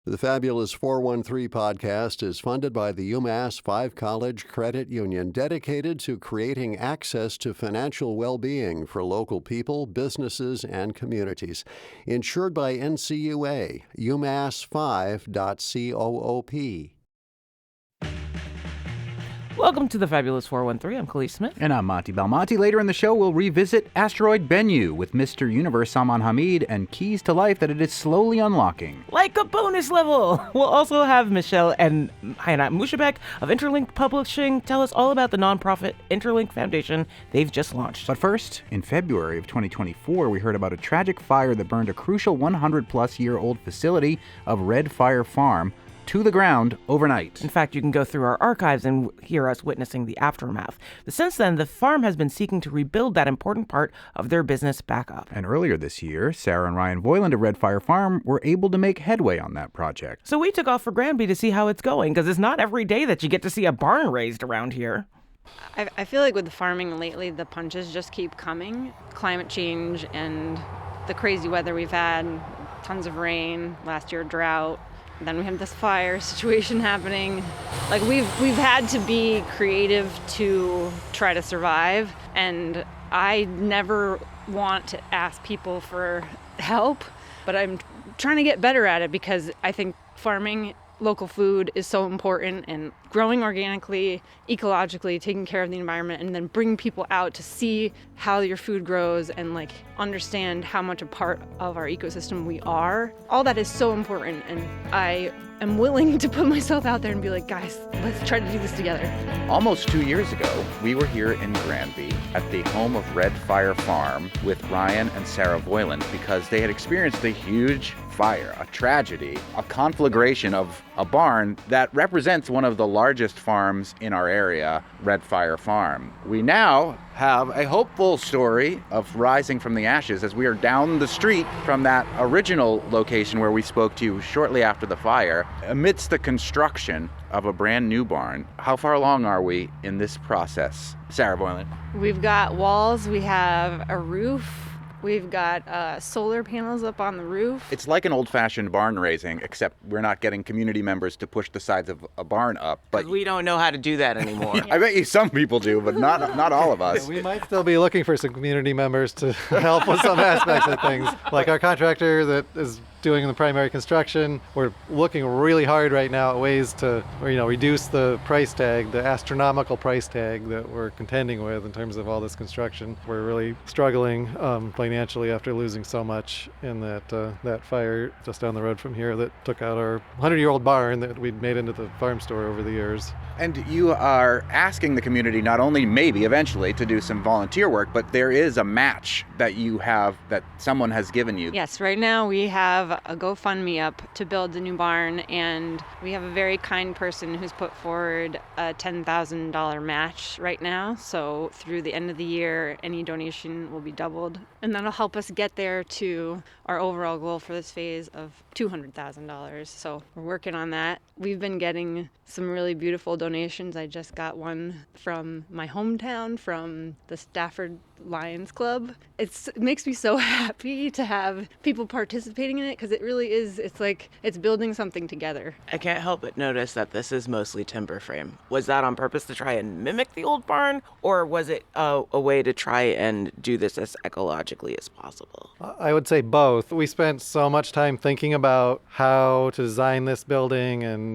The Fabulous 413 podcast is funded by the UMass 5 College Credit Union, dedicated to creating access to financial well-being for local people, businesses, and communities. Insured by NCUA, umass5.coop. Welcome to the Fabulous 413. I'm Khalees Smith. And I'm Monty Belmonte. Later in the show, we'll revisit Asteroid Bennu with Mr. Universe Salman Hamid and keys to life that it is slowly unlocking. Like a bonus level! We'll also have Michelle and Hayat Mushabek of Interlink Publishing tell us all about the nonprofit Interlink Foundation they've just launched. But first, in February of 2024, we heard about a tragic fire that burned a crucial 100-plus-year-old facility of Red Fire Farm to the ground overnight. In fact, you can go through our archives and hear us witnessing the aftermath. But since then, the farm has been seeking to rebuild that important part of their business back up. And earlier this year, Sarah and Ryan Voiland of Red Fire Farm were able to make headway on that project. So we took off for Granby to see how it's going, because it's not every day that you get to see a barn raised around here. I feel like with the farming lately, the punches just keep coming. Climate change and the crazy weather we've had, tons of rain, last year drought. Then we have this fire situation happening. Like we've had to be creative to try to survive. And I never want to ask people for help, but I'm trying to get better at it because I think farming local food is so important, and growing organically, ecologically, taking care of the environment, and then bringing people out to see how your food grows and like understand how much a part of our ecosystem we are. All that is so important, and I am willing to put myself out there and be like, guys, let's try to do this together. Almost 2 years ago, we were here in Granby at the home of Red Fire Farm with Ryan and Sarah Voiland because they had experienced a huge fire, a tragedy, a conflagration of a barn that represents one of the largest farms in our area, Red Fire Farm. We now have a hopeful story of rising from the ashes as we are down the street from that original location where we spoke to you shortly after the fire, amidst the construction of a brand new barn. How far along are we in this process? Sarah Voiland. We've got walls, we have a roof, we've got solar panels up on the roof. It's like an old-fashioned barn raising, except we're not getting community members to push the sides of a barn up. But we don't know how to do that anymore. I bet you some people do, but not all of us. We might still be looking for some community members to help with some aspects of things. Like our contractor that is doing the primary construction. We're looking really hard right now at ways to, reduce the price tag, the astronomical price tag that we're contending with in terms of all this construction. We're really struggling financially after losing so much in that fire just down the road from here that took out our 100-year-old barn that we'd made into the farm store over the years. And you are asking the community not only maybe eventually to do some volunteer work, but there is a match that you have, that someone has given you. Yes, right now we have a GoFundMe up to build the new barn, and we have a very kind person who's put forward a $10,000 match right now. So through the end of the year, any donation will be doubled, and that'll help us get there to our overall goal for this phase of $200,000. So we're working on that. We've been getting some really beautiful donations. I just got one from my hometown, from the Stafford Lions Club. It makes me so happy to have people participating in it, because it really is, it's like it's building something together. I can't help but notice that this is mostly timber frame. Was that on purpose to try and mimic the old barn, or was it a way to try and do this as ecologically as possible? I would say both. We spent so much time thinking about how to design this building and,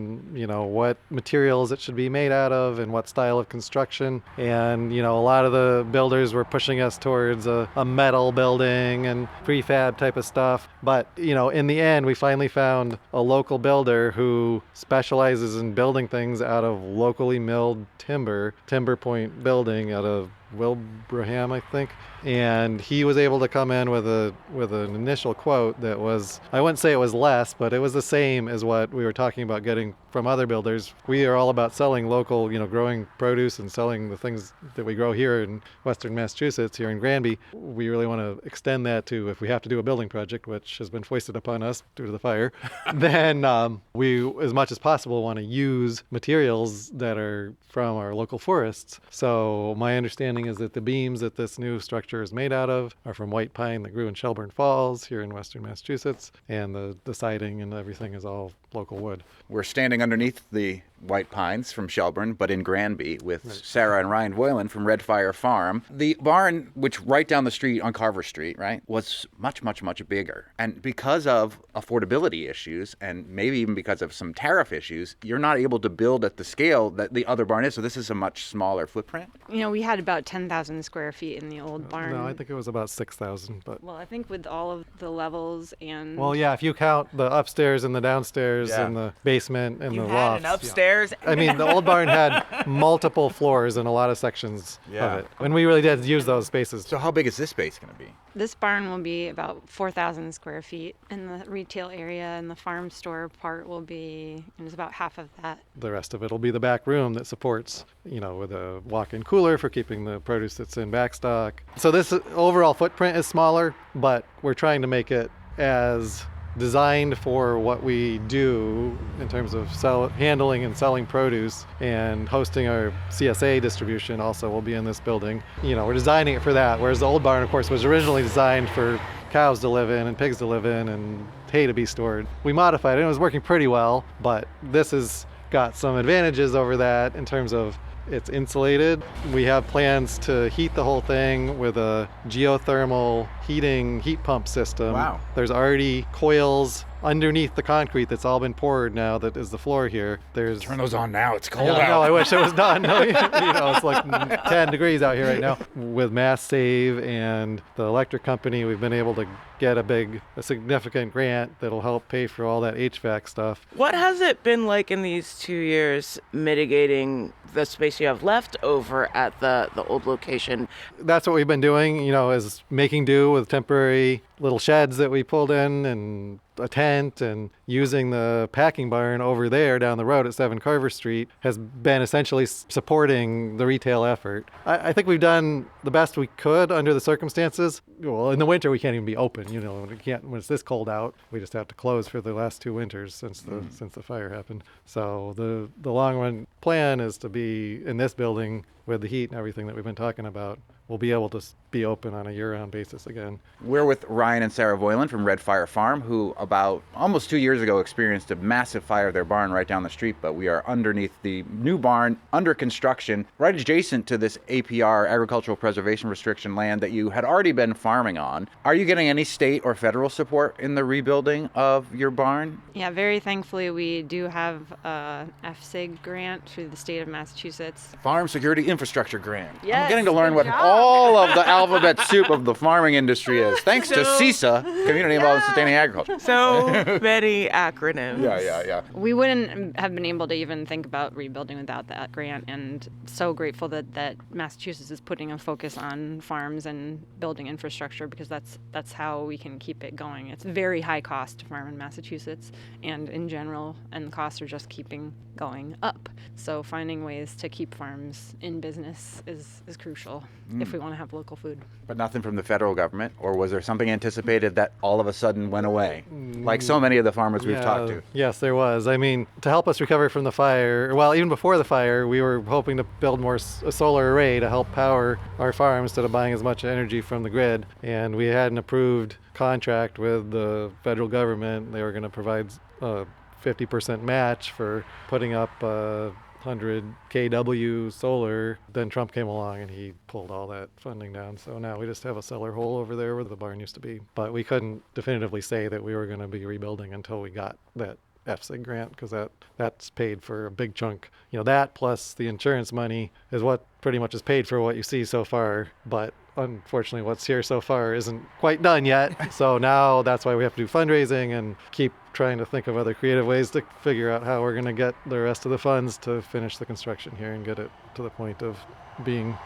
what materials it should be made out of and what style of construction. And, a lot of the builders were pushing us towards a metal building and prefab type of stuff. But, in the end, we finally found a local builder who specializes in building things out of locally milled timber, Timber Point Building out of Wilbraham, I think. And he was able to come in with an initial quote that was, I wouldn't say it was less, but it was the same as what we were talking about getting from other builders. We are all about selling local, growing produce and selling the things that we grow here in Western Massachusetts, here in Granby. We really want to extend that to, if we have to do a building project, which has been foisted upon us due to the fire, then we, as much as possible, want to use materials that are from our local forests. So my understanding understanding is that the beams that this new structure is made out of are from white pine that grew in Shelburne Falls here in western Massachusetts, and the siding and everything is all local wood. We're standing underneath the white pines from Shelburne, but in Granby with Sarah and Ryan Voiland from Red Fire Farm. The barn, which right down the street on Carver Street, right, was much, much, much bigger. And because of affordability issues, and maybe even because of some tariff issues, you're not able to build at the scale that the other barn is. So this is a much smaller footprint. You know, we had about 10,000 square feet in the old barn. No, I think it was about 6,000, but... Well, I think with all of the levels and... Well, yeah, if you count the upstairs and the downstairs Yeah. and the basement and You the had lofts. an upstairs. I mean, the old barn had multiple floors and a lot of sections Yeah. of it. And we really did use those spaces. So how big is this space going to be? This barn will be about 4,000 square feet, and the retail area and the farm store part will be, it's about half of that. The rest of it will be the back room that supports, with a walk-in cooler for keeping the produce that's in backstock. So this overall footprint is smaller, but we're trying to make it as designed for what we do in terms of handling and selling produce, and hosting our CSA distribution also will be in this building. We're designing it for that, whereas the old barn, of course, was originally designed for cows to live in and pigs to live in and hay to be stored. We modified it, and it was working pretty well, but this has got some advantages over that in terms of it's insulated. We have plans to heat the whole thing with a geothermal heat pump system. Wow. There's already coils underneath the concrete that's all been poured now that is the floor here. There's Turn those on now. It's cold yeah, out. no, I wish it was done. No, it's like 10 degrees out here right now. With Mass Save and the electric company, we've been able to get a significant grant that'll help pay for all that HVAC stuff. What has it been like in these 2 years mitigating the space you have left over at the old location? That's what we've been doing, is making do with temporary little sheds that we pulled in and a tent, and using the packing barn over there down the road at 7 Carver Street has been essentially supporting the retail effort. I think we've done the best we could under the circumstances. Well, in the winter we can't even be open, when it's this cold out. We just have to close for the last 2 winters since the fire happened. So the long run plan is to be in this building with the heat and everything that we've been talking about. We'll be able to be open on a year-round basis again. We're with Ryan and Sarah Voiland from Red Fire Farm, who about almost 2 years ago experienced a massive fire at their barn right down the street, but we are underneath the new barn under construction, right adjacent to this APR, Agricultural Preservation Restriction land, that you had already been farming on. Are you getting any state or federal support in the rebuilding of your barn? Yeah, very thankfully we do have a FSIG grant through the state of Massachusetts. Farm Security Infrastructure Grant. I'm Yes, getting to learn good what job. all of the alphabet soup of the farming industry is, thanks to CISA, Community Involved in Sustaining Agriculture. So many acronyms. Yeah. We wouldn't have been able to even think about rebuilding without that grant, and so grateful that Massachusetts is putting a focus on farms and building infrastructure, because that's how we can keep it going. It's very high cost to farm in Massachusetts and in general, and the costs are just keeping going up. So finding ways to keep farms in business is crucial if we want to have local food. But nothing from the federal government, or was there something anticipated that all of a sudden went away? Like so many of the farmers we've talked to. Yes, there was. I mean, to help us recover from the fire, well, even before the fire, we were hoping to build a solar array to help power our farm instead of buying as much energy from the grid. And we had an approved contract with the federal government. They were going to provide a 50% match for putting up 100 kW solar. Then Trump came along and he pulled all that funding down. So now we just have a cellar hole over there where the barn used to be. But we couldn't definitively say that we were going to be rebuilding until we got that FSIG grant, because that's paid for a big chunk. That plus the insurance money is what pretty much is paid for what you see so far. But unfortunately, what's here so far isn't quite done yet. So now that's why we have to do fundraising and keep trying to think of other creative ways to figure out how we're going to get the rest of the funds to finish the construction here and get it to the point of being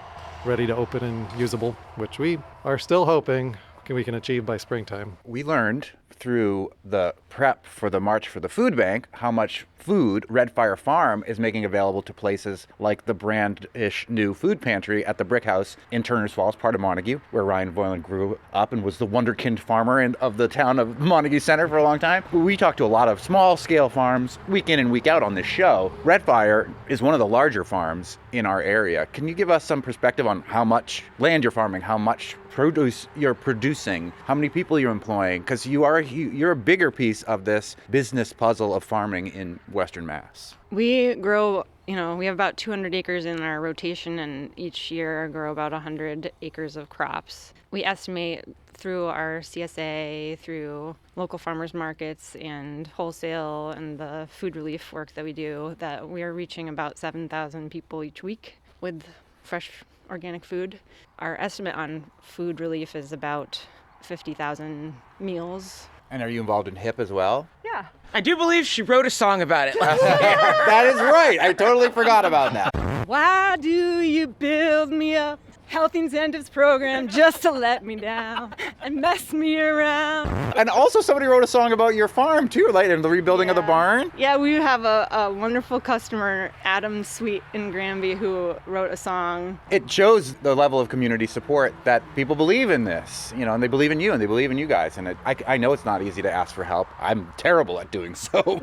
ready to open and usable, which we are still hoping we can achieve by springtime. We learned through the prep for the March for the Food Bank how much food Red Fire Farm is making available to places like the brand-ish new food pantry at the Brick House in Turners Falls, part of Montague, where Ryan Voiland grew up and was the wonderkind farmer of the town of Montague Center for a long time. We talk to a lot of small-scale farms week in and week out on this show. Red Fire is one of the larger farms in our area. Can you give us some perspective on how much land you're farming, how much produce you're producing, how many people you're employing? Because you're a bigger piece of this business puzzle of farming in Western Mass. We grow, we have about 200 acres in our rotation, and each year grow about 100 acres of crops. We estimate through our CSA, through local farmers markets and wholesale and the food relief work that we do, that we are reaching about 7,000 people each week with fresh organic food. Our estimate on food relief is about 50,000 meals. And are you involved in HIP as well? Yeah. I do believe she wrote a song about it last year. That is right. I totally forgot about that. Why do you build me up? Health incentives program just to let me down and mess me around. And also somebody wrote a song about your farm too, like in the rebuilding of the barn. Yeah, we have a wonderful customer, Adam Sweet in Granby, who wrote a song. It shows the level of community support that people believe in this, and they believe in you and they believe in you guys. And I know it's not easy to ask for help. I'm terrible at doing so.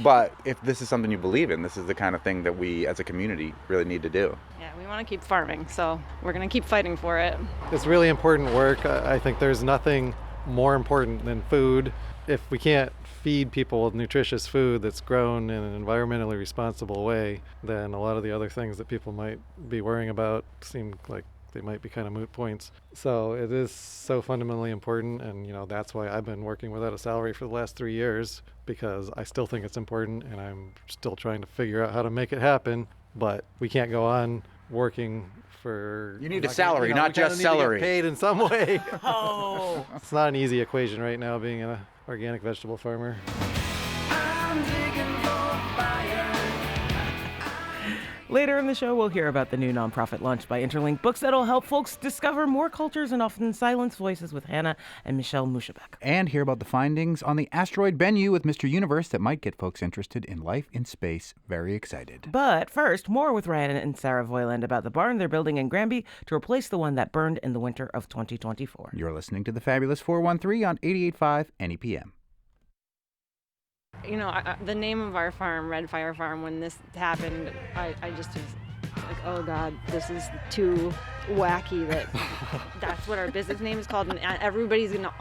But if this is something you believe in, this is the kind of thing that we as a community really need to do. Yeah, we want to keep farming, so we're going to keep fighting for it. It's really important work. I think there's nothing more important than food. If we can't feed people with nutritious food that's grown in an environmentally responsible way, then a lot of the other things that people might be worrying about seem like they might be kind of moot points. So it is so fundamentally important, and that's why I've been working without a salary for the last 3 years, because I still think it's important and I'm still trying to figure out how to make it happen. But we can't go on working for... You need a salary, not just celery. Need to get paid in some way. Oh. It's not an easy equation right now, being an organic vegetable farmer. Later in the show, we'll hear about the new nonprofit launched by Interlink Books that'll help folks discover more cultures and often silenced voices with Hannah and Michelle Mushabek. And hear about the findings on the asteroid Bennu with Mr. Universe that might get folks interested in life in space very excited. But first, more with Ryan and Sarah Voiland about the barn they're building in Granby to replace the one that burned in the winter of 2024. You're listening to the Fabulous 413 on 88.5 NEPM. The name of our farm, Red Fire Farm, when this happened, I just was like, oh God, this is too wacky that that's what our business name is called. And everybody's going to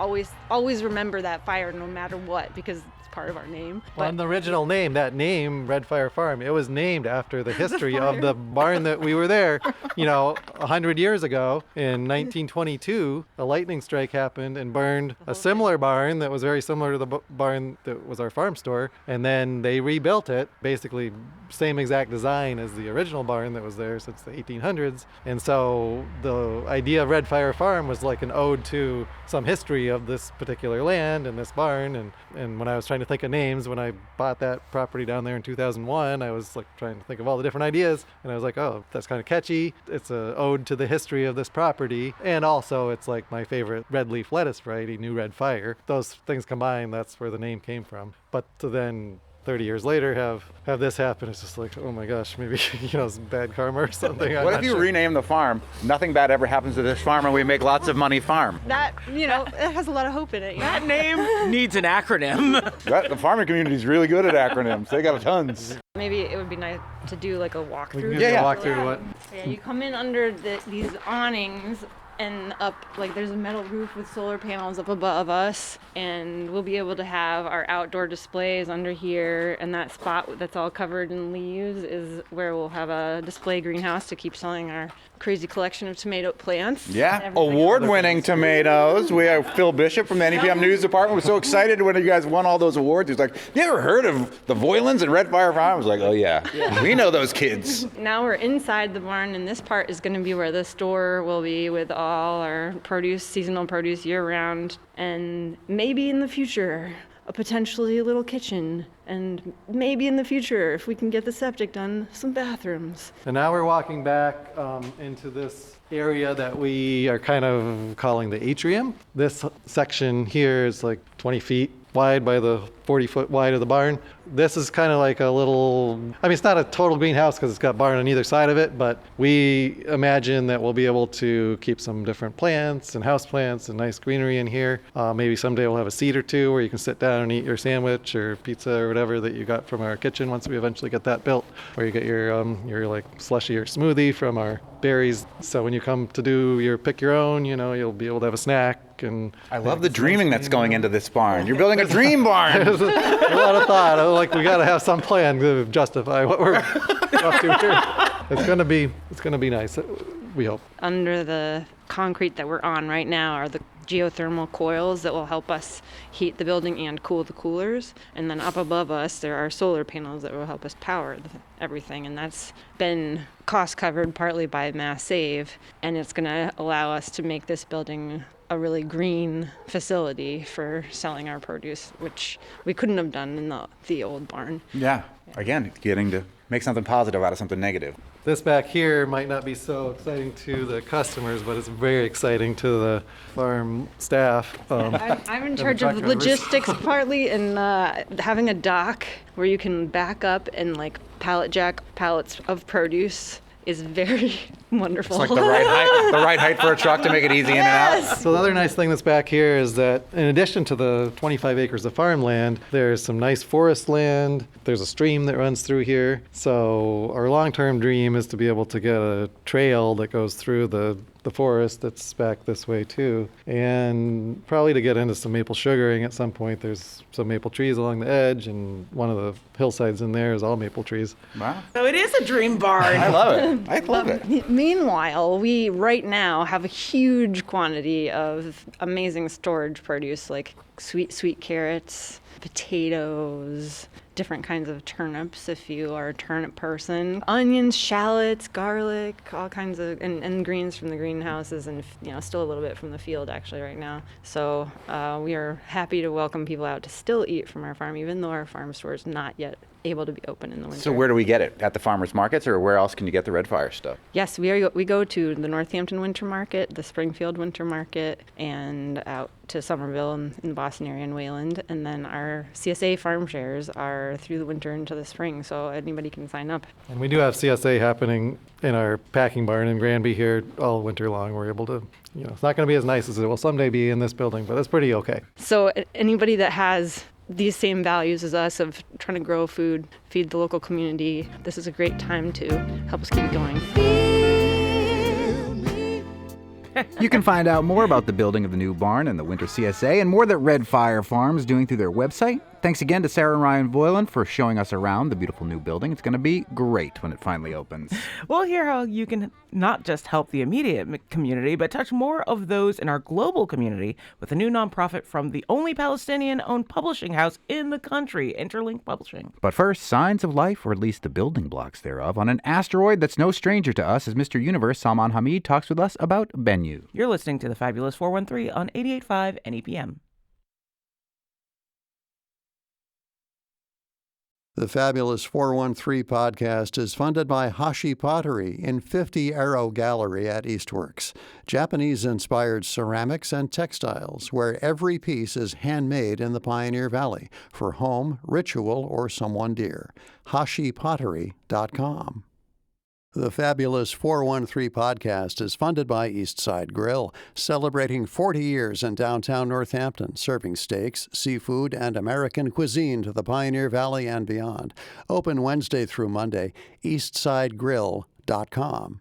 always remember that fire no matter what, because it's part of our name. Well, the original name, that name, Red Fire Farm, it was named after the history of the barn that we were there. 100 years ago in 1922, a lightning strike happened and burned a similar barn that was very similar to the barn that was our farm store. And then they rebuilt it, basically same exact design as the original barn that was there since the 1800s. And so the idea of Red Fire Farm was like an ode to some history of this particular land and this barn. And when I was trying to think of names, when I bought that property down there in 2001, I was like trying to think of all the different ideas. And I was like, oh, that's kind of catchy. It's an ode to the history of this property. And also it's like my favorite red leaf lettuce variety, New Red Fire. Those things combined, that's where the name came from. But to then 30 years later have this happen, it's just like, oh my gosh, maybe it's bad karma or something. What if you rename the farm, Nothing Bad Ever Happens to This Farm and We Make Lots of Money Farm? That, it has a lot of hope in it. That name needs an acronym. The farming community is really good at acronyms. They got tons. Maybe it would be nice to do like a walkthrough. We can do a walkthrough to what? Yeah, you come in under these awnings and up, like there's a metal roof with solar panels up above us, and we'll be able to have our outdoor displays under here, and that spot that's all covered in leaves is where we'll have a display greenhouse to keep selling our crazy collection of tomato plants. Yeah, award-winning tomatoes. We have Phil Bishop from the NEPM News Department. Was so excited when you guys won all those awards. He's like, you ever heard of the Voilands and Red Fire Farm? I was like, oh yeah, we know those kids. Now we're inside the barn, and this part is going to be where the store will be with all our produce, seasonal produce year-round, and maybe in the future, a potentially little kitchen, and maybe in the future, if we can get the septic done, some bathrooms. And now we're walking back into this area that we are kind of calling the atrium. This section here is like 20 feet wide by the 40-foot wide of the barn. This is kind of like a little, I mean, it's not a total greenhouse because it's got barn on either side of it, but we imagine that we'll be able to keep some different plants and house plants and nice greenery in here. Maybe someday we'll have a seat or two where you can sit down and eat your sandwich or pizza or whatever that you got from our kitchen once we eventually get that built, or you get your like slushy or smoothie from our berries. So when you come to do your pick your own, you know, you'll be able to have a snack. And I love the dreaming that's going into this barn. You're building a dream barn. There's a lot of thought. I was like, we got to have some plan to justify what we're up to here. It's gonna be nice. We hope. Under the concrete that we're on right now are the geothermal coils that will help us heat the building and cool the coolers. And then up above us, there are solar panels that will help us power everything. And that's been cost covered partly by Mass Save. And it's going to allow us to make this building a really green facility for selling our produce, which we couldn't have done in the old barn. Yeah. Again, getting to make something positive out of something negative. This back here might not be so exciting to the customers, but it's very exciting to the farm staff. I'm in charge of logistics partly, and having a dock where you can back up and like pallet jack pallets of produce is very wonderful. It's like the right height for a truck to make it easy in and out. So the other nice thing that's back here is that in addition to the 25 acres of farmland, there's some nice forest land. There's a stream that runs through here. So our long-term dream is to be able to get a trail that goes through the forest that's back this way too, and probably to get into some maple sugaring at some point. There's some maple trees along the edge, and one of the hillsides in there is all maple trees. Wow. So it is a dream barn. I love it. I love it. Meanwhile, we right now have a huge quantity of amazing storage produce like sweet carrots, potatoes, different kinds of turnips if you are a turnip person, onions, shallots, garlic, all kinds of, and greens from the greenhouses, and still a little bit from the field actually right now. So we are happy to welcome people out to still eat from our farm, even though our farm store is not yet able to be open in the winter. So where do we get it? At the farmers markets, or where else can you get the Red Fire stuff? Yes, we go to the Northampton Winter Market, the Springfield Winter Market, and out to Somerville in the Boston area and Wayland. And then our CSA farm shares are through the winter into the spring, so anybody can sign up. And we do have CSA happening in our packing barn in Granby here all winter long. We're able to, it's not going to be as nice as it will someday be in this building, but it's pretty okay. So anybody that has these same values as us of trying to grow food, feed the local community, this is a great time to help us keep it going. You can find out more about the building of the new barn and the winter CSA and more that Red Fire Farm is doing through their website. Thanks again to Sarah and Ryan Voiland for showing us around the beautiful new building. It's going to be great when it finally opens. We'll hear how you can not just help the immediate community, but touch more of those in our global community with a new nonprofit from the only Palestinian-owned publishing house in the country, Interlink Publishing. But first, signs of life, or at least the building blocks thereof, on an asteroid that's no stranger to us as Mr. Universe Salman Hamid talks with us about Bennu. You're listening to the Fabulous 413 on 88.5 NEPM. The Fabulous 413 podcast is funded by Hashi Pottery in 50 Arrow Gallery at Eastworks. Japanese-inspired ceramics and textiles, where every piece is handmade in the Pioneer Valley for home, ritual, or someone dear. HashiPottery.com. The Fabulous 413 podcast is funded by Eastside Grill, celebrating 40 years in downtown Northampton, serving steaks, seafood, and American cuisine to the Pioneer Valley and beyond. Open Wednesday through Monday, eastsidegrill.com.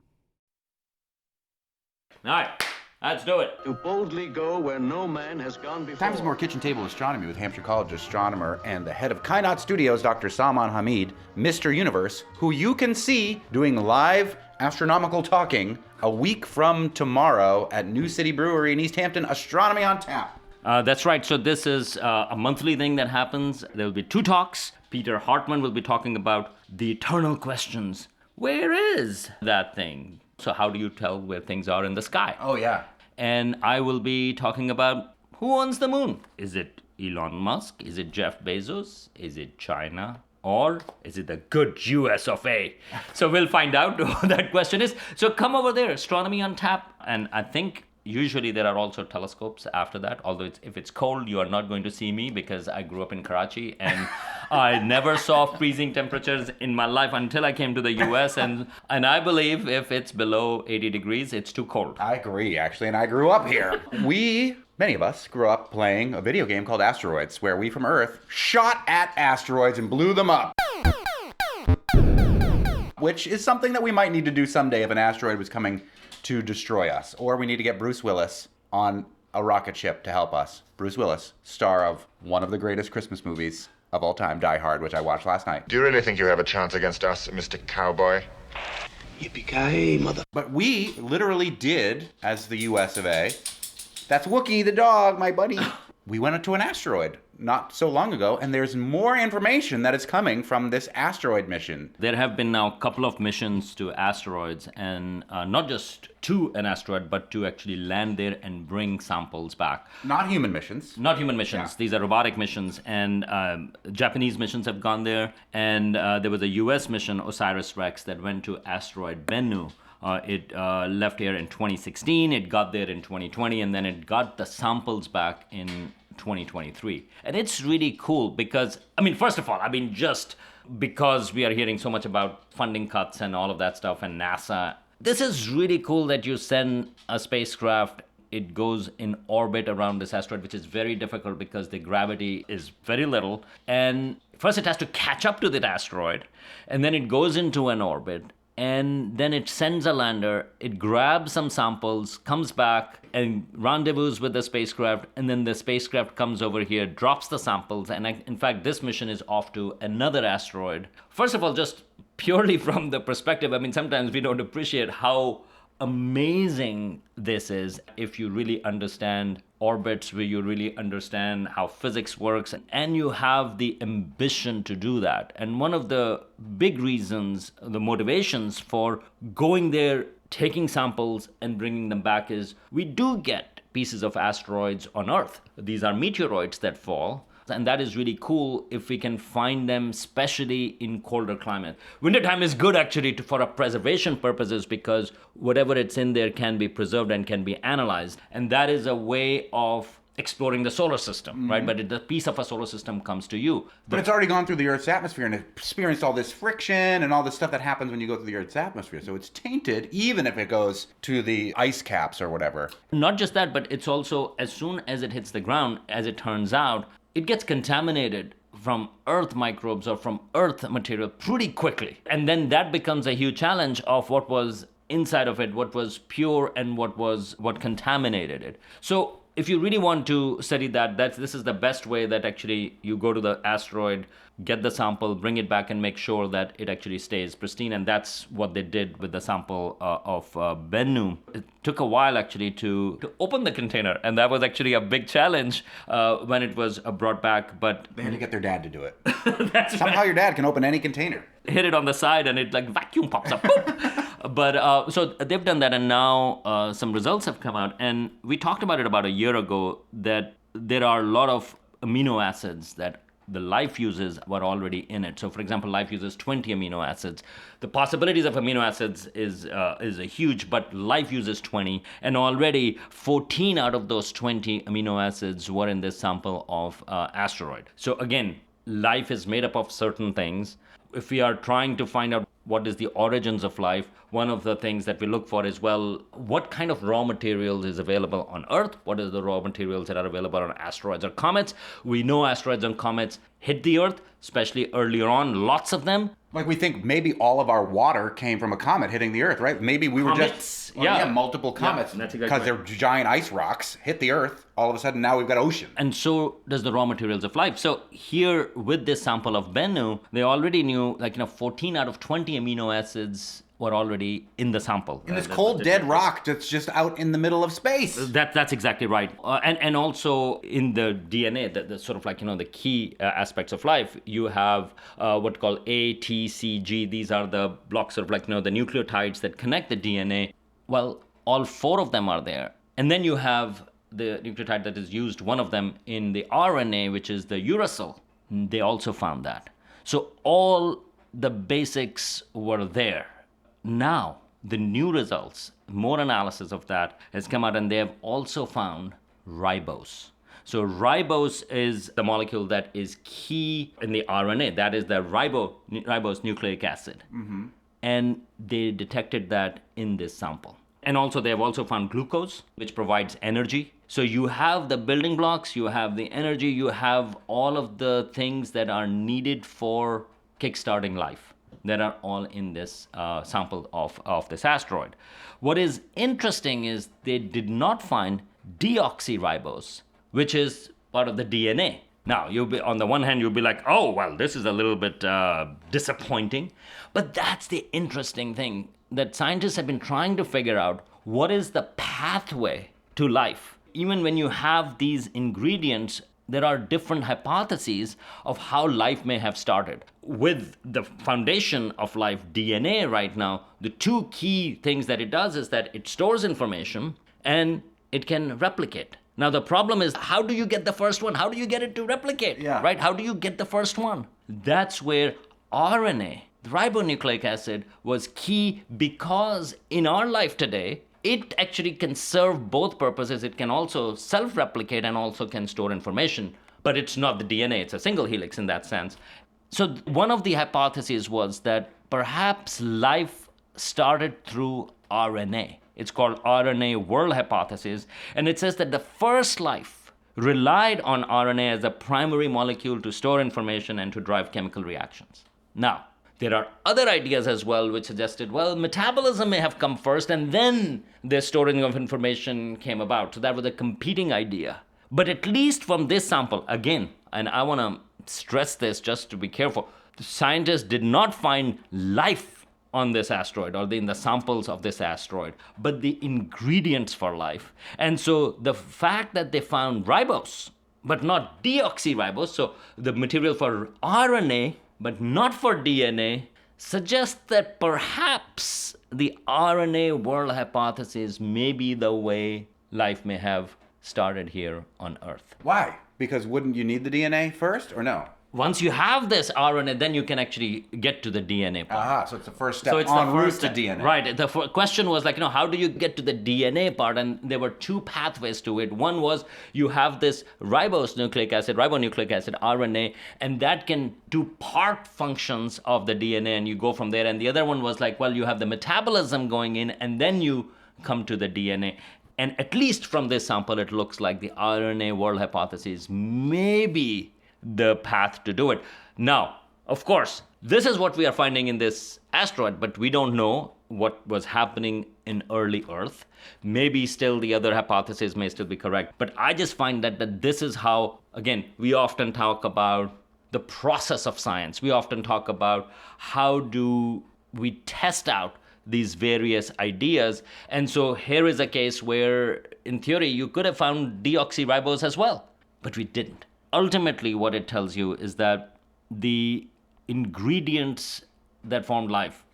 All right, let's do it. To boldly go where no man has gone before. Time for more Kitchen Table Astronomy with Hampshire College astronomer and the head of Kainat Studios, Dr. Salman Hamid, Mr. Universe, who you can see doing live astronomical talking a week from tomorrow at New City Brewery in East Hampton, Astronomy on Tap. That's right. So this is a monthly thing that happens. There will be 2 talks. Peter Hartman will be talking about the eternal questions. Where is that thing? So how do you tell where things are in the sky? Oh, yeah. And I will be talking about who owns the moon. Is it Elon Musk? Is it Jeff Bezos? Is it China? Or is it the good US of A? So we'll find out who that question is. So come over there, Astronomy on Tap. And I think usually there are also telescopes after that. Although if it's cold, you are not going to see me because I grew up in Karachi and I never saw freezing temperatures in my life until I came to the US. And I believe if it's below 80 degrees, it's too cold. I agree, actually, and I grew up here. Many of us grew up playing a video game called Asteroids, where we from Earth shot at asteroids and blew them up. Which is something that we might need to do someday if an asteroid was coming to destroy us. Or we need to get Bruce Willis on a rocket ship to help us. Bruce Willis, star of one of the greatest Christmas movies of all time, Die Hard, which I watched last night. Do you really think you have a chance against us, Mr. Cowboy? Yippee-ki-yay, mother... But we literally did, as the US of A, that's Wookie the dog, my buddy. We went to an asteroid not so long ago, and there's more information that is coming from this asteroid mission. There have been now a couple of missions to asteroids, and not just to an asteroid, but to actually land there and bring samples back. Not human missions. Not human missions. Yeah. These are robotic missions, and Japanese missions have gone there, and there was a US mission, OSIRIS-REx, that went to asteroid Bennu. It left here in 2016, it got there in 2020, and then it got the samples back in 2023. And it's really cool because, first of all, just because we are hearing so much about funding cuts and all of that stuff and NASA, this is really cool that you send a spacecraft. It goes in orbit around this asteroid, which is very difficult because the gravity is very little. And first it has to catch up to that asteroid, and then it goes into an orbit. And then it sends a lander, it grabs some samples, comes back and rendezvous with the spacecraft, and then the spacecraft comes over here, drops the samples, and in fact, this mission is off to another asteroid. First of all, just purely from the perspective, sometimes we don't appreciate how amazing this is if you really understand orbits, where you really understand how physics works, and you have the ambition to do that. And one of the big reasons, the motivations for going there, taking samples and bringing them back is we do get pieces of asteroids on Earth. These are meteoroids that fall. And that is really cool if we can find them, especially in colder climate. Wintertime is good actually for preservation purposes because whatever it's in there can be preserved and can be analyzed. And that is a way of exploring the solar system, right? But the piece of a solar system comes to you. But it's already gone through the Earth's atmosphere and experienced all this friction and all this stuff that happens when you go through the Earth's atmosphere. So it's tainted, even if it goes to the ice caps or whatever. Not just that, but it's also, as soon as it hits the ground, as it turns out, it gets contaminated from Earth microbes or from Earth material pretty quickly. And then that becomes a huge challenge of what was inside of it, what was pure and what contaminated it. So if you really want to study that, this is the best way that actually you go to the asteroid, get the sample, bring it back and make sure that it actually stays pristine. And that's what they did with the sample of Bennu. It took a while actually to open the container. And that was actually a big challenge when it was brought back. But They had to get their dad to do it. that's Somehow your dad can open any container. hit it on the side and it like vacuum pops up. Boop. But so they've done that, and now some results have come out. And we talked about it about a year ago that there are a lot of amino acids that the life uses were already in it. So, for example, life uses 20 amino acids. The possibilities of amino acids is a huge, but life uses 20, and already 14 out of those 20 amino acids were in this sample of asteroid. So again, life is made up of certain things. If we are trying to find out what is the origins of life, one of the things that we look for is, well, what kind of raw materials is available on Earth? What is the raw materials that are available on asteroids or comets? We know asteroids and comets hit the Earth, especially earlier on, lots of them. Like we think maybe all of our water came from a comet hitting the Earth, right? Maybe we were Comets, just multiple comets that's exactly because right. they're giant ice rocks hit the Earth. All of a sudden now we've got ocean. And so does the raw materials of life. So here with this sample of Bennu, they already knew 14 out of 20 amino acids were already in the sample. In this cold, dead rock that's just out in the middle of space. That's exactly right. And also in the DNA, the sort of the key aspects of life, you have what called A, T, C, G. These are the blocks of the nucleotides that connect the DNA. Well, all four of them are there. And then you have the nucleotide that is used, one of them in the RNA, which is the uracil, they also found that. So all the basics were there. Now, the new results, more analysis of that has come out, and they have also found ribose. So ribose is the molecule that is key in the RNA. That is the ribose nucleic acid. And they detected that in this sample. And also they have also found glucose, which provides energy. So you have the building blocks, you have the energy, you have all of the things that are needed for kickstarting life that are all in this sample of this asteroid. What is interesting is they did not find deoxyribose, which is part of the DNA. Now, you'll be, on the one hand, you'll be like, oh, well, this is a little bit disappointing. But that's the interesting thing, that scientists have been trying to figure out what is the pathway to life. Even when you have these ingredients, there are different hypotheses of how life may have started. With the foundation of life, DNA right now, the two key things that it does is that it stores information and it can replicate. Now, the problem is, how do you get the first one? How do you get it to replicate? Right? How do you get the first one? That's where RNA, the ribonucleic acid, was key, because in our life today, it actually can serve both purposes. It can also self-replicate and also can store information. But it's not the DNA. It's a single helix in that sense. So one of the hypotheses was that perhaps life started through RNA. It's called RNA world hypothesis. And it says that the first life relied on RNA as a primary molecule to store information and to drive chemical reactions. Now, there are other ideas as well which suggested, well, metabolism may have come first and then the storing of information came about. So that was a competing idea. But at least from this sample, again, and I want to stress this just to be careful, the scientists did not find life on this asteroid or in the samples of this asteroid, but the ingredients for life. And so the fact that they found ribose, but not deoxyribose, so the material for RNA, but not for DNA, suggests that perhaps the RNA world hypothesis may be the way life may have started here on Earth. Why? Because wouldn't you need the DNA first, or no? Once you have this RNA, then you can actually get to the DNA part. So it's the first step So it's en the route first to step. DNA. Right. The question was like, how do you get to the DNA part? And there were two pathways to it. One was you have this ribonucleic acid, RNA, and that can do part functions of the DNA, and you go from there. And the other one was like, well, you have the metabolism going in, and then you come to the DNA. And at least from this sample, it looks like the RNA world hypothesis may be the path to do it. Now, of course, this is what we are finding in this asteroid, but we don't know what was happening in early Earth. Maybe still the other hypothesis may still be correct. But I just find that this is how, again, we often talk about the process of science. We often talk about how do we test out these various ideas. And so here is a case where, in theory, you could have found deoxyribose as well, but we didn't. Ultimately, what it tells you is that the ingredients that formed life,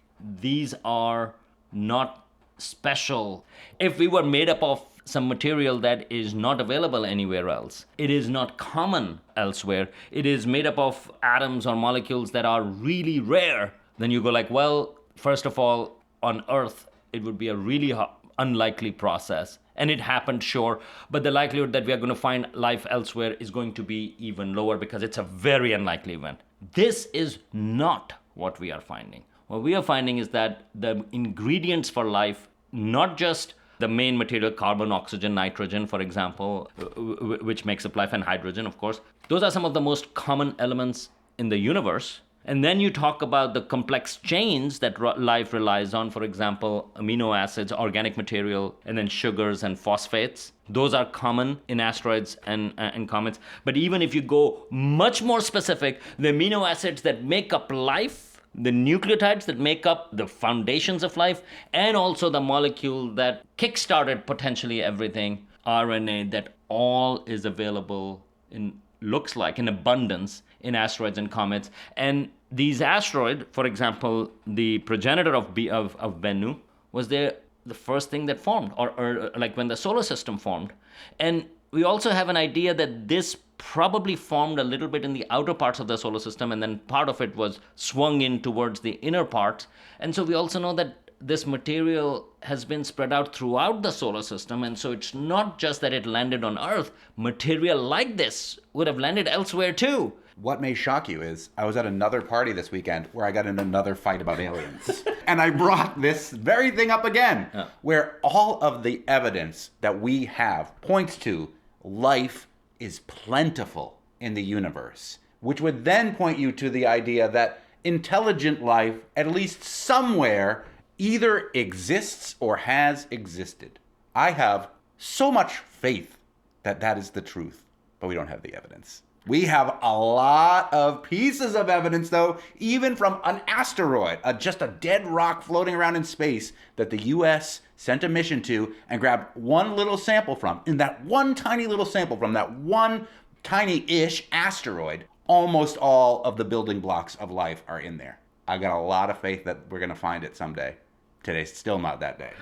these are not special. If we were made up of some material that is not available anywhere else, it is not common elsewhere, it is made up of atoms or molecules that are really rare, then you go like, well, first of all, on Earth, it would be a really unlikely process. And it happened, sure, but the likelihood that we are going to find life elsewhere is going to be even lower because it's a very unlikely event. This is not what we are finding. What we are finding is that the ingredients for life, not just the main material, carbon, oxygen, nitrogen, for example, which makes up life, and hydrogen, of course, those are some of the most common elements in the universe. And then you talk about the complex chains that life relies on, for example, amino acids, organic material, and then sugars and phosphates. Those are common in asteroids and comets. But even if you go much more specific, the amino acids that make up life, the nucleotides that make up the foundations of life, and also the molecule that kickstarted potentially everything, RNA, that all is available looks like in abundance in asteroids and comets. And these asteroids, for example, the progenitor of Bennu was there the first thing that formed, or like when the solar system formed. And we also have an idea that this probably formed a little bit in the outer parts of the solar system, and then part of it was swung in towards the inner parts. And so we also know that this material has been spread out throughout the solar system, and so it's not just that it landed on Earth. Material like this would have landed elsewhere too. What may shock you is I was at another party this weekend where I got in another fight about aliens. And I brought this very thing up again, where all of the evidence that we have points to life is plentiful in the universe, which would then point you to the idea that intelligent life, at least somewhere, either exists or has existed. I have so much faith that that is the truth, but we don't have the evidence. We have a lot of pieces of evidence, though, even from an asteroid, just a dead rock floating around in space that the U.S. sent a mission to and grabbed one little sample from. In that one tiny little sample from that one tiny-ish asteroid, almost all of the building blocks of life are in there. I got a lot of faith that we're going to find it someday. Today's still not that day.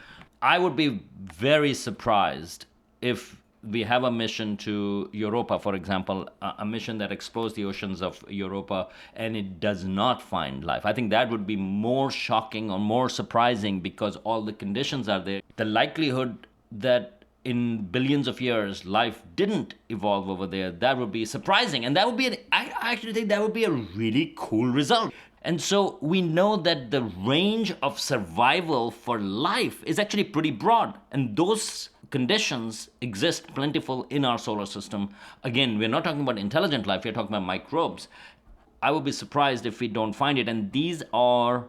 I would be very surprised if we have a mission to Europa, for example, a mission that explores the oceans of Europa, and it does not find life. I think that would be more shocking or more surprising because all the conditions are there. The likelihood that in billions of years life didn't evolve over there, that would be surprising. And that would be, I actually think that would be a really cool result. And so we know that the range of survival for life is actually pretty broad. And those conditions exist plentiful in our solar system. Again, we're not talking about intelligent life, we're talking about microbes. I would be surprised if we don't find it. And these are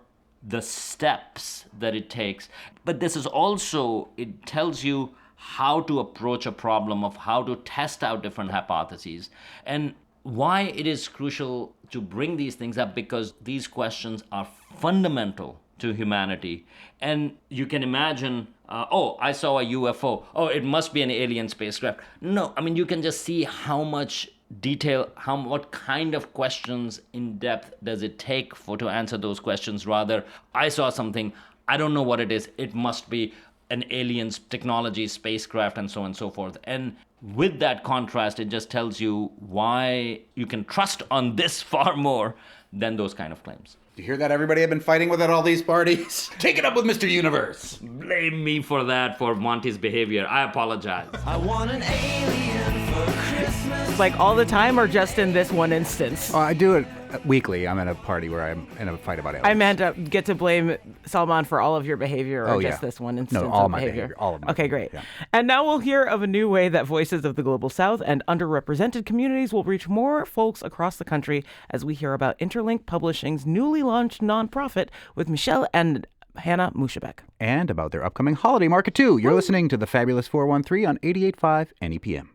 the steps that it takes. But this is also, it tells you how to approach a problem, of how to test out different hypotheses. And why it is crucial to bring these things up, because these questions are fundamental to humanity. And you can imagine, I saw a UFO. Oh, it must be an alien spacecraft. No, I mean, you can just see how much detail, what kind of questions in depth does it take to answer those questions. Rather, I saw something, I don't know what it is. It must be an alien's technology, spacecraft, and so on and so forth. And with that contrast, it just tells you why you can trust on this far more than those kind of claims. You hear that, everybody? I've been fighting with at all these parties. Take it up with Mr. Universe. Blame me for that, for Monty's behavior. I apologize. I want an alien for Christmas. Like all the time or just in this one instance? Oh, I do it weekly. I'm at a party where I'm in a fight about aliens. I meant get to blame Salman for all of your behavior or just this one instance all of my behavior. All of my Okay, behavior, great. yeah. And now we'll hear of a new way that voices of the Global South and underrepresented communities will reach more folks across the country as we hear about Interlink Publishing's newly launched nonprofit with Michelle and Hannah Mushabek. And about their upcoming holiday market, too. You're listening to the Fabulous 413 on 88.5 NEPM.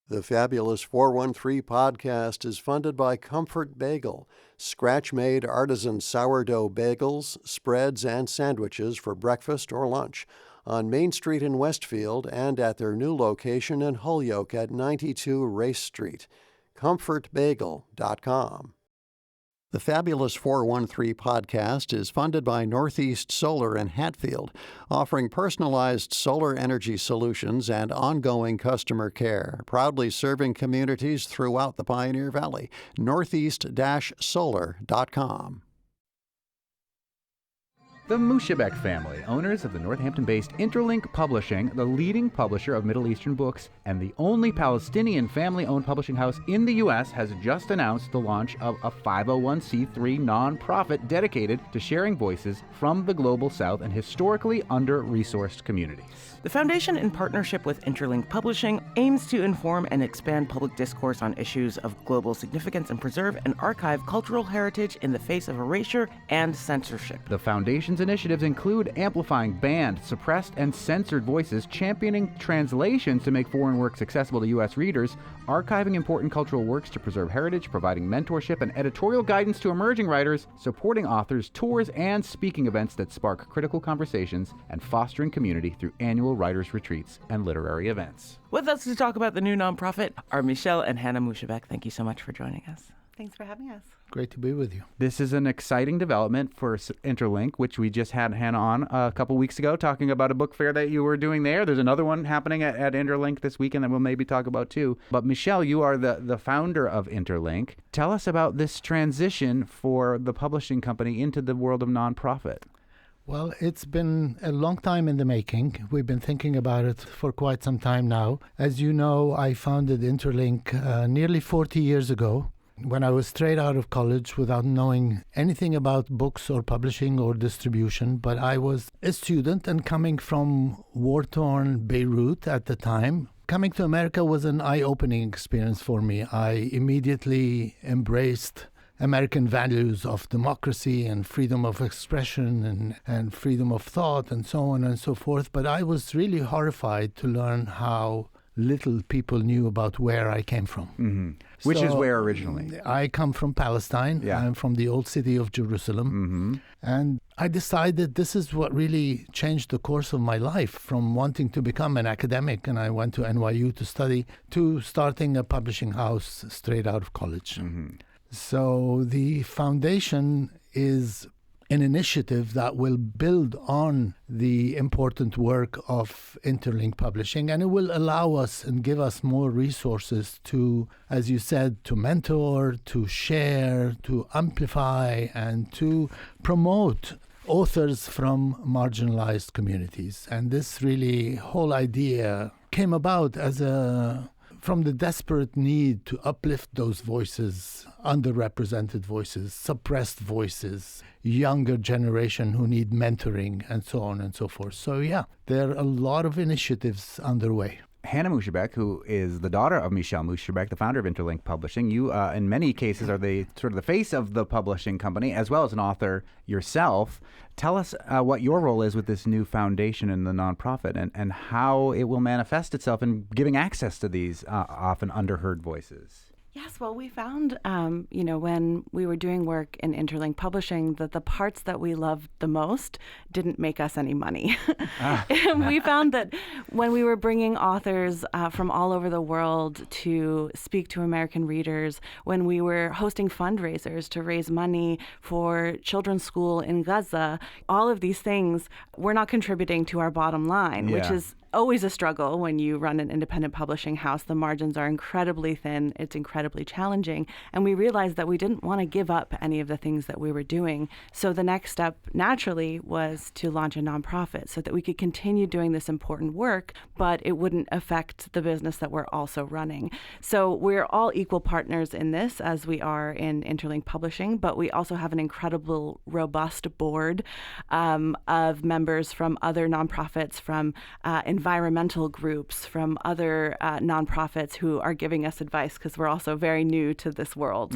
The Fabulous 413 podcast is funded by Comfort Bagel, scratch-made artisan sourdough bagels, spreads, and sandwiches for breakfast or lunch on Main Street in Westfield and at their new location in Holyoke at 92 Race Street. ComfortBagel.com. The Fabulous 413 podcast is funded by Northeast Solar in Hatfield, offering personalized solar energy solutions and ongoing customer care, proudly serving communities throughout the Pioneer Valley. Northeast-solar.com. The Mushabek family, owners of the Northampton-based Interlink Publishing, the leading publisher of Middle Eastern books and the only Palestinian family-owned publishing house in the U.S., has just announced the launch of a 501c3 nonprofit dedicated to sharing voices from the Global South and historically under-resourced communities. The foundation, in partnership with Interlink Publishing, aims to inform and expand public discourse on issues of global significance and preserve and archive cultural heritage in the face of erasure and censorship. The foundation's initiatives include amplifying banned, suppressed, and censored voices, championing translations to make foreign works accessible to U.S. readers, archiving important cultural works to preserve heritage, providing mentorship and editorial guidance to emerging writers, supporting authors, tours, and speaking events that spark critical conversations, and fostering community through annual writers' retreats and literary events. With us to talk about the new nonprofit are Michelle and Hannah Mushabek. Thank you so much for joining us. Thanks for having us. Great to be with you. This is an exciting development for Interlink, which we just had Hannah on a couple weeks ago talking about a book fair that you were doing there. There's another one happening at Interlink this weekend that we'll maybe talk about too. But Michelle, you are the founder of Interlink. Tell us about this transition for the publishing company into the world of nonprofit. Well, it's been a long time in the making. We've been thinking about it for quite some time now. As you know, I founded Interlink nearly 40 years ago, when I was straight out of college without knowing anything about books or publishing or distribution. But I was a student and coming from war-torn Beirut at the time. Coming to America was an eye-opening experience for me. I immediately embraced American values of democracy and freedom of expression and freedom of thought and so on and so forth. But I was really horrified to learn how little people knew about where I came from. Mm-hmm. Which is where originally? I come from Palestine. Yeah. I'm from the old city of Jerusalem. Mm-hmm. And I decided this is what really changed the course of my life, from wanting to become an academic, and I went to NYU to study, to starting a publishing house straight out of college. Mm-hmm. So the foundation is an initiative that will build on the important work of Interlink Publishing, and it will allow us and give us more resources to, as you said, to mentor, to share, to amplify, and to promote authors from marginalized communities. And this really whole idea came about from the desperate need to uplift those voices, underrepresented voices, suppressed voices, younger generation who need mentoring, and so on and so forth. So yeah, there are a lot of initiatives underway. Hannah Musharbek, who is the daughter of Michelle Musharbek, the founder of Interlink Publishing. You, in many cases, are the sort of the face of the publishing company, as well as an author yourself. Tell us what your role is with this new foundation in the nonprofit and how it will manifest itself in giving access to these often underheard voices. Yes, well, we found, when we were doing work in Interlink Publishing, that the parts that we loved the most didn't make us any money. And we found that when we were bringing authors from all over the world to speak to American readers, when we were hosting fundraisers to raise money for children's school in Gaza, all of these things were not contributing to our bottom line, which is always a struggle when you run an independent publishing house. The margins are incredibly thin. It's incredibly challenging. And we realized that we didn't want to give up any of the things that we were doing. So the next step naturally was to launch a nonprofit so that we could continue doing this important work, but it wouldn't affect the business that we're also running. So we're all equal partners in this, as we are in Interlink Publishing, but we also have an incredible, robust board of members from other nonprofits, from environmental groups, from other nonprofits who are giving us advice, because we're also very new to this world.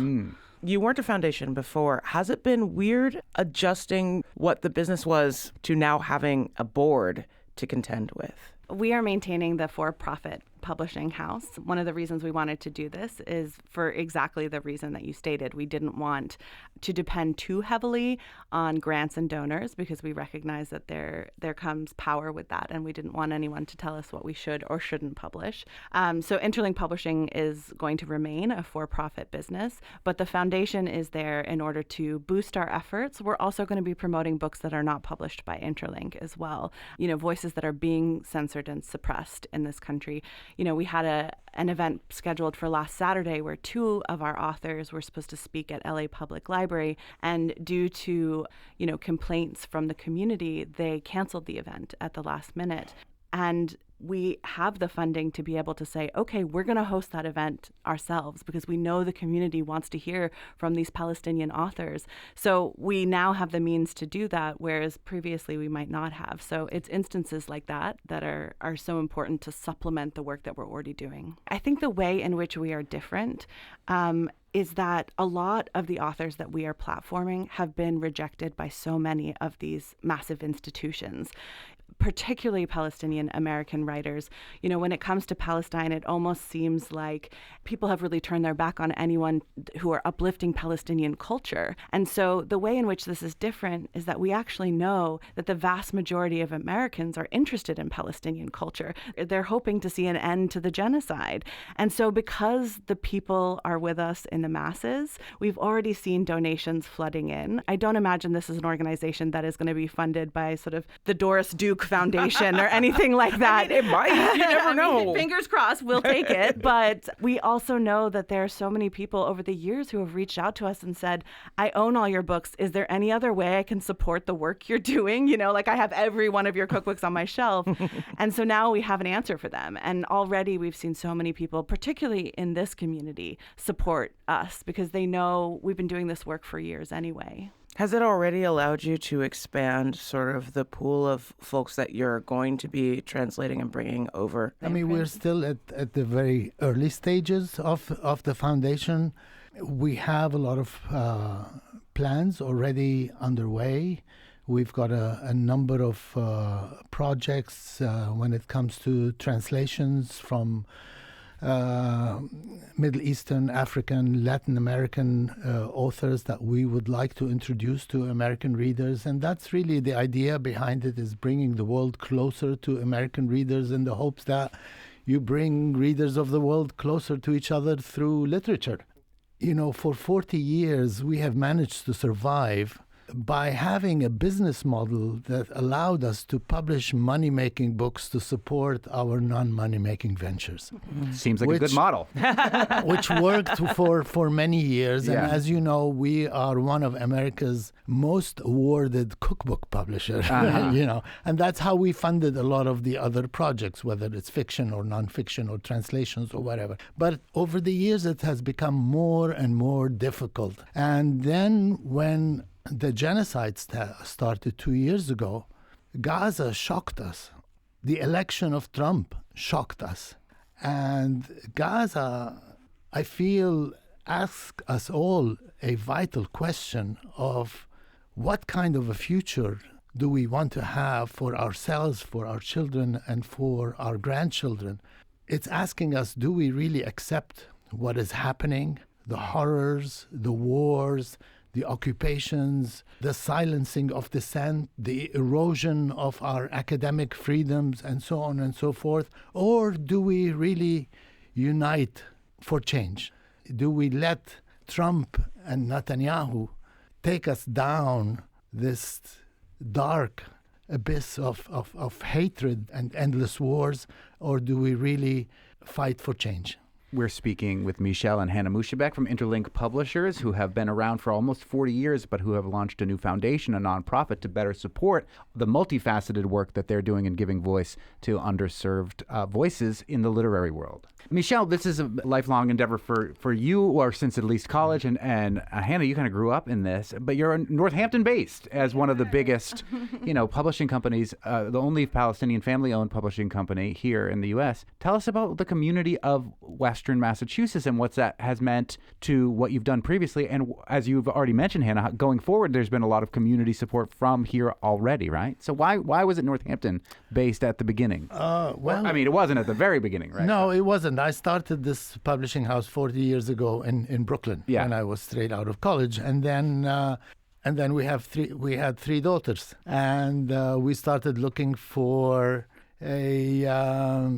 You weren't a foundation before. Has it been weird adjusting what the business was to now having a board to contend with? We are maintaining the for-profit publishing house. One of the reasons we wanted to do this is for exactly the reason that you stated. We didn't want to depend too heavily on grants and donors, because we recognize that there comes power with that, and we didn't want anyone to tell us what we should or shouldn't publish. So Interlink Publishing is going to remain a for-profit business, but the foundation is there in order to boost our efforts. We're also going to be promoting books that are not published by Interlink as well. Voices that are being censored and suppressed in this country. We had an event scheduled for last Saturday where 2 of our authors were supposed to speak at LA Public Library, and due to, complaints from the community, they canceled the event at the last minute. And we have the funding to be able to say, okay, we're going to host that event ourselves, because we know the community wants to hear from these Palestinian authors. So we now have the means to do that, whereas previously we might not have. So it's instances like that that are so important to supplement the work that we're already doing. I think the way in which we are different is that a lot of the authors that we are platforming have been rejected by so many of these massive institutions. particularly Palestinian American writers. You know, when it comes to Palestine, it almost seems like people have really turned their back on anyone who are uplifting Palestinian culture. And so the way in which this is different is that we actually know that the vast majority of Americans are interested in Palestinian culture. They're hoping to see an end to the genocide. And so because the people are with us in the masses, we've already seen donations flooding in. I don't imagine this is an organization that is going to be funded by sort of the Doris Duke Foundation or anything like that. I mean, it might. You never know. Fingers crossed, we'll take it. But we also know that there are so many people over the years who have reached out to us and said, I own all your books. Is there any other way I can support the work you're doing? You know, like I have every one of your cookbooks on my shelf. And so now we have an answer for them. And already we've seen so many people, particularly in this community, support us because they know we've been doing this work for years anyway. Has it already allowed you to expand sort of the pool of folks that you're going to be translating and bringing over? I mean, we're still at the very early stages of the foundation. We have a lot of plans already underway. We've got a number of projects when it comes to translations from Middle Eastern, African, Latin American authors that we would like to introduce to American readers. And that's really the idea behind it, is bringing the world closer to American readers in the hopes that you bring readers of the world closer to each other through literature. You know, for 40 years, we have managed to survive by having a business model that allowed us to publish money-making books to support our non-money-making ventures. Seems like a good model. Which worked for many years. Yeah. And as you know, we are one of America's most awarded cookbook publishers. You know, and that's how we funded a lot of the other projects, whether it's fiction or nonfiction or translations or whatever. But over the years, it has become more and more difficult. And then when the genocide started 2 years ago, Gaza shocked us. The election of Trump shocked us. And Gaza, I feel, asks us all a vital question of what kind of a future do we want to have for ourselves, for our children, and for our grandchildren. It's asking us, do we really accept what is happening, the horrors, the wars, the occupations, the silencing of dissent, the erosion of our academic freedoms, and so on and so forth? Or do we really unite for change? Do we let Trump and Netanyahu take us down this dark abyss of hatred and endless wars, or do we really fight for change? We're speaking with Michelle and Hannah Mushibek from Interlink Publishers, who have been around for almost 40 years, but who have launched a new foundation, a nonprofit, to better support the multifaceted work that they're doing and giving voice to underserved voices in the literary world. Michelle, this is a lifelong endeavor for you, or since at least college, and Hannah, you kind of grew up in this, but you're Northampton-based as one of the biggest, publishing companies, the only Palestinian family-owned publishing company here in the U.S. Tell us about the community of Western Massachusetts and what that has meant to what you've done previously. And as you've already mentioned, Hannah, going forward, there's been a lot of community support from here already, right? So why was it Northampton-based at the beginning? It wasn't at the very beginning, right? No, it wasn't. I started this publishing house 40 years ago in Brooklyn when I was straight out of college, and then we had three daughters, and we started looking for a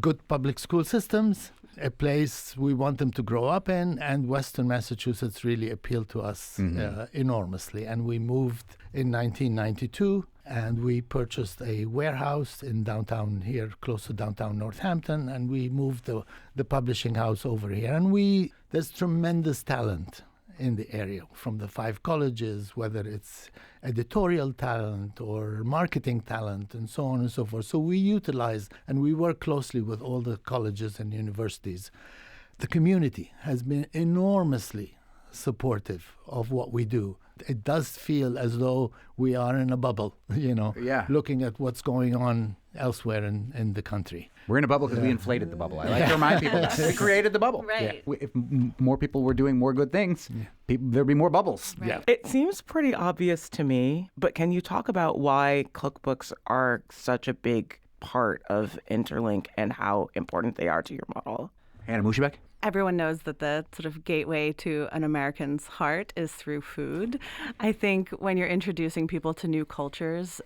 good public school systems, a place we want them to grow up in, and Western Massachusetts really appealed to us enormously. And we moved in 1992, and we purchased a warehouse in downtown here, close to downtown Northampton, and we moved the publishing house over here. And there's tremendous talent in the area from the 5 colleges, whether it's editorial talent or marketing talent and so on and so forth. So we utilize and we work closely with all the colleges and universities. The community has been enormously supportive of what we do. It does feel as though we are in a bubble, looking at what's going on elsewhere in the country. We're in a bubble because we inflated the bubble. I like to remind people that. We created the bubble. Right. Yeah. If more people were doing more good things, there'd be more bubbles. Right. Yeah. It seems pretty obvious to me, but can you talk about why cookbooks are such a big part of Interlink and how important they are to your model? Hannah Mushibek? Everyone knows that the sort of gateway to an American's heart is through food. I think when you're introducing people to new cultures,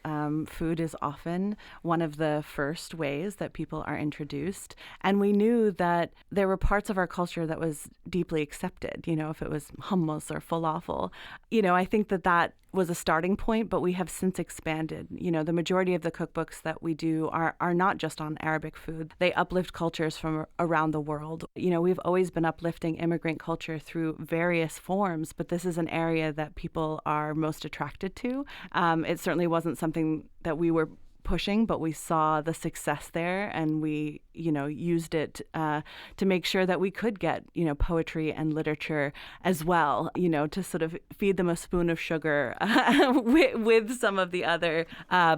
food is often one of the first ways that people are introduced. And we knew that there were parts of our culture that was deeply accepted, if it was hummus or falafel. I think that was a starting point, but we have since expanded. The majority of the cookbooks that we do are not just on Arabic food. They uplift cultures from around the world. We've always been uplifting immigrant culture through various forms, but this is an area that people are most attracted to. It certainly wasn't something that we were pushing, but we saw the success there, and we, used it to make sure that we could get, poetry and literature as well, to sort of feed them a spoon of sugar with some of the other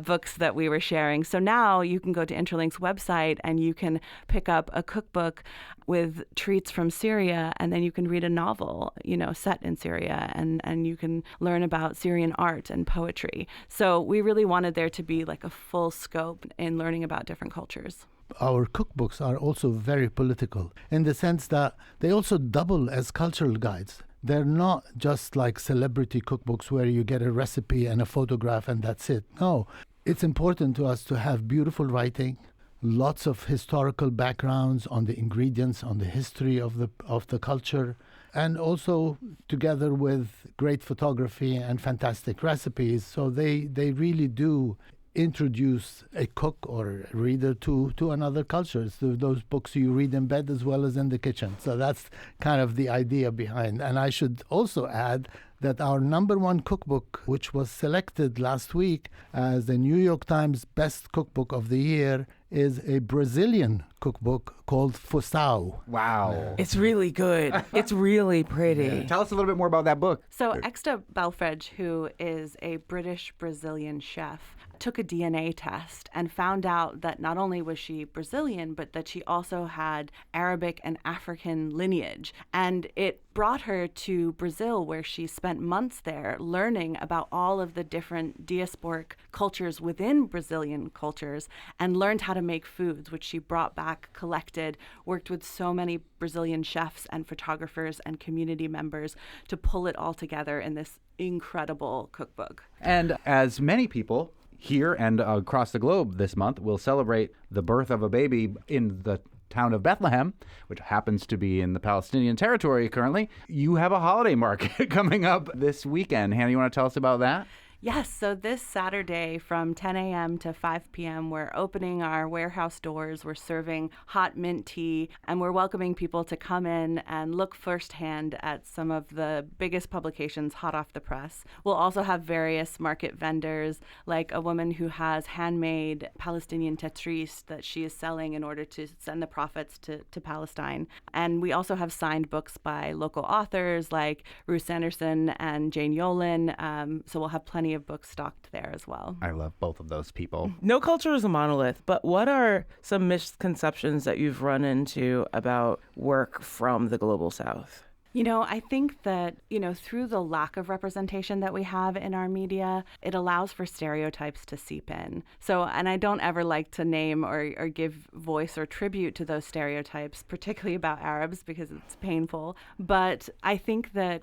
books that we were sharing. So now you can go to Interlink's website and you can pick up a cookbook with treats from Syria, and then you can read a novel, set in Syria, and you can learn about Syrian art and poetry. So we really wanted there to be like a full scope in learning about different cultures. Our cookbooks are also very political in the sense that they also double as cultural guides. They're not just like celebrity cookbooks where you get a recipe and a photograph and that's it. No, it's important to us to have beautiful writing, lots of historical backgrounds on the ingredients, on the history of the culture, and also together with great photography and fantastic recipes. So they really do introduce a cook or a reader to another culture. So those books you read in bed as well as in the kitchen. So that's kind of the idea behind. And I should also add that our number one cookbook, which was selected last week as the New York Times Best Cookbook of the Year, is a Brazilian cookbook called Fusao. Wow. It's really good. It's really pretty. Yeah. Tell us a little bit more about that book. So Exta Belfrage, who is a British-Brazilian chef, took a DNA test and found out that not only was she Brazilian, but that she also had Arabic and African lineage. And it brought her to Brazil, where she spent months there learning about all of the different diasporic cultures within Brazilian cultures, and learned how to make foods, which she brought back, collected, worked with so many Brazilian chefs and photographers and community members to pull it all together in this incredible cookbook. And as many people here and across the globe this month will celebrate the birth of a baby in the town of Bethlehem, which happens to be in the Palestinian territory currently. You have a holiday market coming up this weekend. Hannah, you want to tell us about that? Yes, so this Saturday from 10 a.m. to 5 p.m., we're opening our warehouse doors. We're serving hot mint tea, and we're welcoming people to come in and look firsthand at some of the biggest publications hot off the press. We'll also have various market vendors, like a woman who has handmade Palestinian tetris that she is selling in order to send the profits to Palestine. And we also have signed books by local authors like Ruth Sanderson and Jane Yolen. So we'll have plenty of books stocked there as well. I love both of those people. No culture is a monolith, but what are some misconceptions that you've run into about work from the Global South? I think that, through the lack of representation that we have in our media, it allows for stereotypes to seep in. So, and I don't ever like to name or give voice or tribute to those stereotypes, particularly about Arabs, because it's painful. But I think that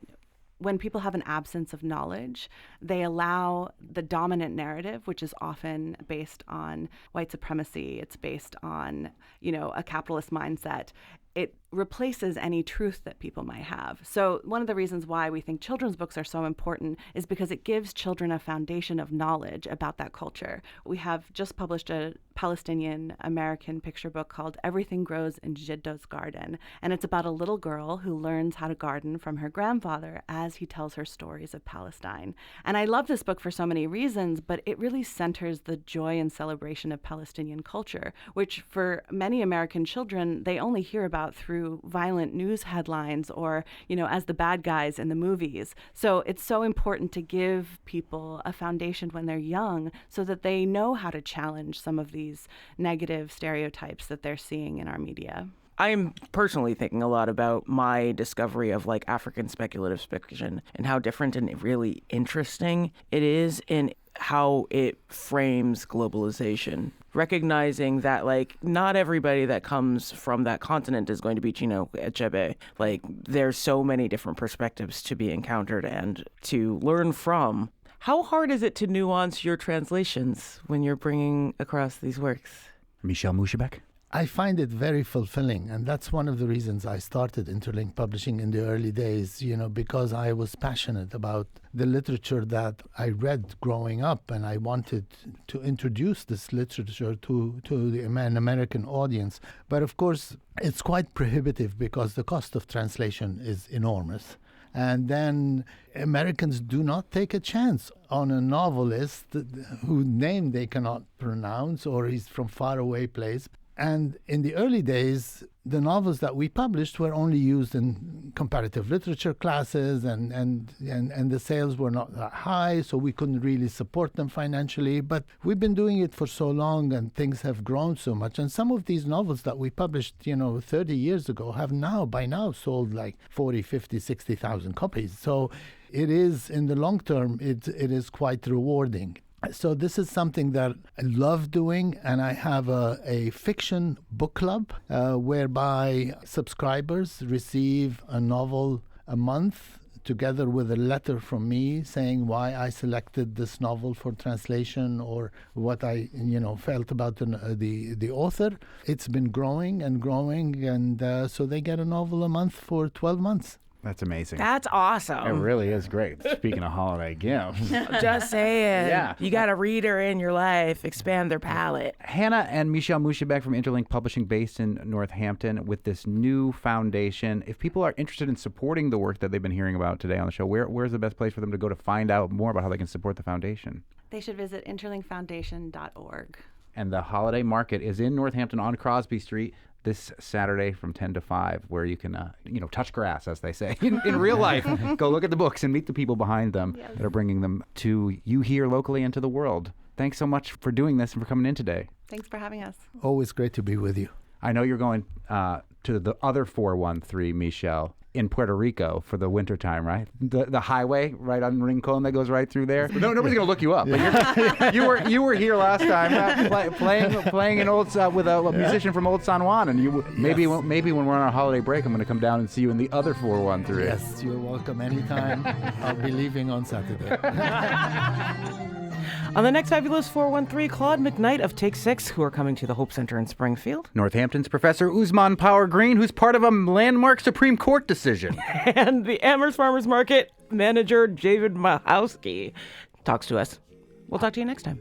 when people have an absence of knowledge, they allow the dominant narrative, which is often based on white supremacy, it's based on, a capitalist mindset. It replaces any truth that people might have. So one of the reasons why we think children's books are so important is because it gives children a foundation of knowledge about that culture. We have just published a Palestinian American picture book called Everything Grows in Jiddo's Garden. And it's about a little girl who learns how to garden from her grandfather as he tells her stories of Palestine. And I love this book for so many reasons, but it really centers the joy and celebration of Palestinian culture, which for many American children, they only hear about about through violent news headlines or, as the bad guys in the movies. So it's so important to give people a foundation when they're young so that they know how to challenge some of these negative stereotypes that they're seeing in our media. I'm personally thinking a lot about my discovery of like African speculative fiction and how different and really interesting it is in how it frames globalization. Recognizing that like not everybody that comes from that continent is going to be Chinua Achebe. Like there's so many different perspectives to be encountered and to learn from. How hard is it to nuance your translations when you're bringing across these works? Michel Mouchabek? I find it very fulfilling, and that's one of the reasons I started Interlink Publishing in the early days, because I was passionate about the literature that I read growing up, and I wanted to introduce this literature to an American audience. But of course, it's quite prohibitive because the cost of translation is enormous. And then Americans do not take a chance on a novelist whose name they cannot pronounce or he's from faraway place. And in the early days, the novels that we published were only used in comparative literature classes, and the sales were not that high, so we couldn't really support them financially. But we've been doing it for so long, and things have grown so much. And some of these novels that we published, 30 years ago have by now sold like 40, 50, 60,000 copies. So it is, in the long term, it is quite rewarding. So this is something that I love doing, and I have a fiction book club whereby subscribers receive a novel a month together with a letter from me saying why I selected this novel for translation or what I felt about the author. It's been growing and growing, and so they get a novel a month for 12 months. That's amazing. That's awesome. It really is great. Speaking of holiday gifts. Just saying. Yeah. You got a reader in your life, expand their palette. Hannah and Michel Mouchabek from Interlink Publishing based in Northampton with this new foundation. If people are interested in supporting the work that they've been hearing about today on the show, where's the best place for them to go to find out more about how they can support the foundation? They should visit interlinkfoundation.org. And the holiday market is in Northampton on Crosby Street this Saturday from 10 to 5, where you can, touch grass, as they say, in real life. Go look at the books and meet the people behind them that are bringing them to you here locally and to the world. Thanks so much for doing this and for coming in today. Thanks for having us. Always great to be with you. I know you're going to the other 413, Michel, in Puerto Rico for the wintertime, right? The highway right on Rincon that goes right through there. No, nobody's gonna look you up. But you were here last time playing an old with a musician from Old San Juan, and maybe when we're on our holiday break, I'm gonna come down and see you in the other 413. Yes, you're welcome anytime. I'll be leaving on Saturday. On the next Fabulous 413, Claude McKnight of Take Six, who are coming to the Hope Center in Springfield. Northampton's Professor Usman Power Green, who's part of a landmark Supreme Court decision. And the Amherst Farmers Market manager, David Mahowski, talks to us. We'll talk to you next time.